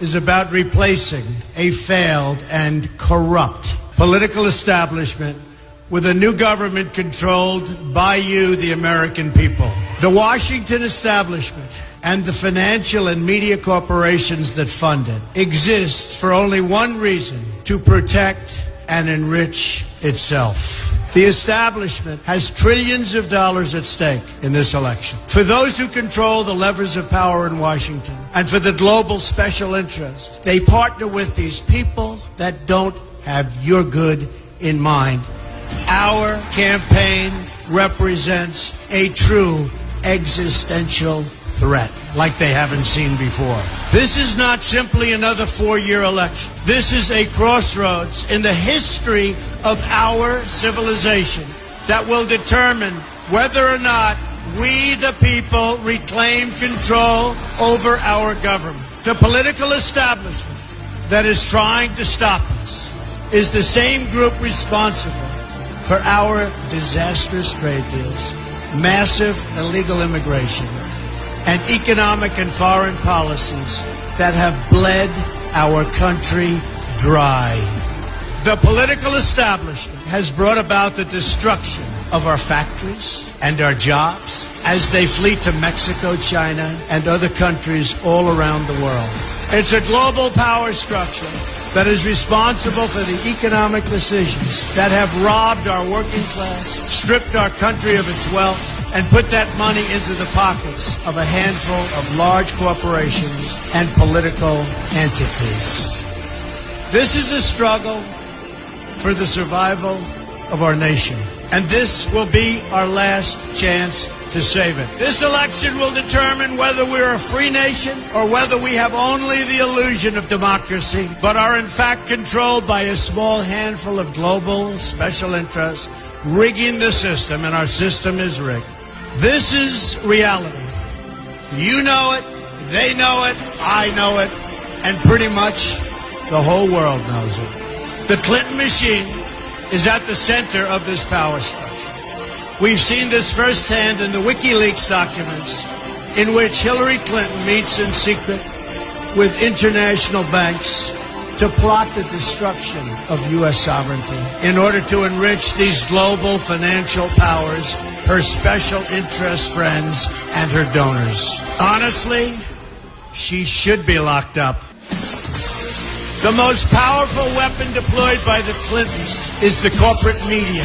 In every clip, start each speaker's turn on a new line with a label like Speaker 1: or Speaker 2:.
Speaker 1: is about replacing a failed and corrupt political establishment with a new government controlled by you, the American people. The Washington establishment and the financial and media corporations that fund it exist for only one reason: to protect and enrich itself. The establishment has trillions of dollars at stake in this election. For those who control the levers of power in Washington and for the global special interest, they partner with these people that don't have your good in mind. Our campaign represents a true existential threat like they haven't seen before. This is not simply another 4-year election. This is a crossroads in the history of our civilization that will determine whether or not we, the people, reclaim control over our government. The political establishment that is trying to stop us is the same group responsible for our disastrous trade deals, massive illegal immigration, and economic and foreign policies that have bled our country dry. The political establishment has brought about the destruction of our factories and our jobs as they flee to Mexico, China, and other countries all around the world. It's a global power structure that is responsible for the economic decisions that have robbed our working class, stripped our country of its wealth, and put that money into the pockets of a handful of large corporations and political entities. This is a struggle for the survival of our nation, and this will be our last chance to save it. This election will determine whether we're a free nation or whether we have only the illusion of democracy, but are in fact controlled by a small handful of global special interests rigging the system, and our system is rigged. This is reality. You know it, they know it, I know it, and pretty much the whole world knows it. The Clinton machine is at the center of this power structure. We've seen this firsthand in the WikiLeaks documents, in which Hillary Clinton meets in secret with international banks to plot the destruction of U.S. sovereignty in order to enrich these global financial powers, her special interest friends, and her donors. Honestly, she should be locked up. The most powerful weapon deployed by the Clintons is the corporate media,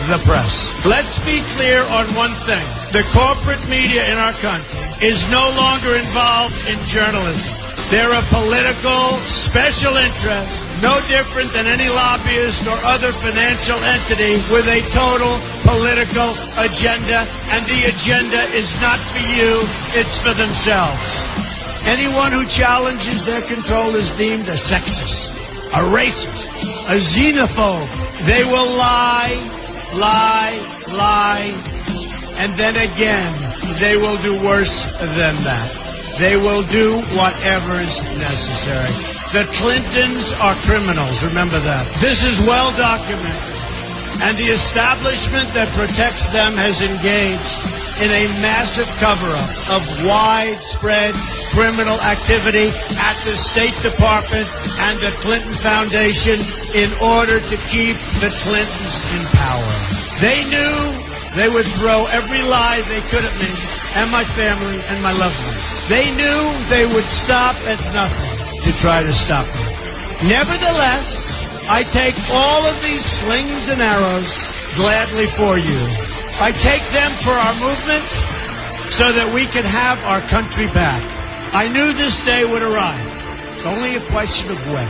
Speaker 1: the press. Let's be clear on one thing. The corporate media in our country is no longer involved in journalism. They're a political special interest, no different than any lobbyist or other financial entity with a total political agenda, and the agenda is not for you, it's for themselves. Anyone who challenges their control is deemed a sexist, a racist, a xenophobe. They will lie, and then again, they will do worse than that. They will do whatever is necessary. The Clintons are criminals, remember that. This is well documented, and the establishment that protects them has engaged in a massive cover-up of widespread criminal activity at the State Department and the Clinton Foundation in order to keep the Clintons in power. They knew they would throw every lie they could at me and my family and my loved ones. They knew they would stop at nothing to try to stop me. Nevertheless, I take all of these slings and arrows gladly for you. I take them for our movement so that we can have our country back. I knew this day would arrive. It's only a question of when.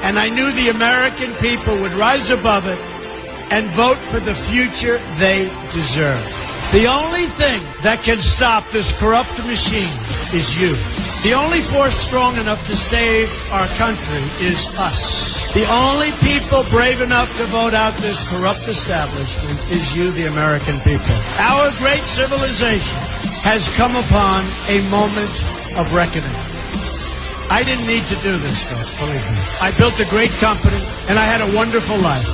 Speaker 1: And I knew the American people would rise above it and vote for the future they deserve. The only thing that can stop this corrupt machine is you. The only force strong enough to save our country is us. The only people brave enough to vote out this corrupt establishment is you, the American people. Our great civilization has come upon a moment of reckoning. I didn't need to do this, folks, believe me. I built a great company, and I had a wonderful life.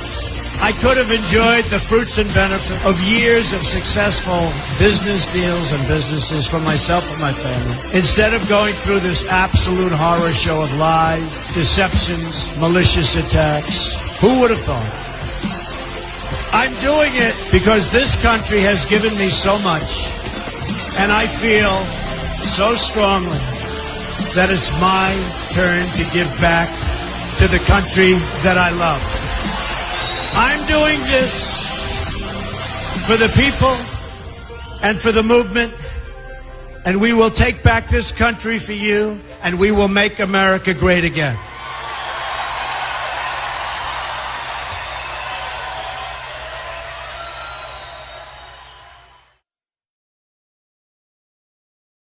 Speaker 1: I could have enjoyed the fruits and benefit of years of successful business deals and businesses for myself and my family, instead of going through this absolute horror show of lies, deceptions, malicious attacks. Who would have thought? I'm doing it because this country has given me so much, and I feel so strongly that it's my turn to give back to the country that I love. I'm doing this for the people and for the movement, and we will take back this country for you, and we will make America great again.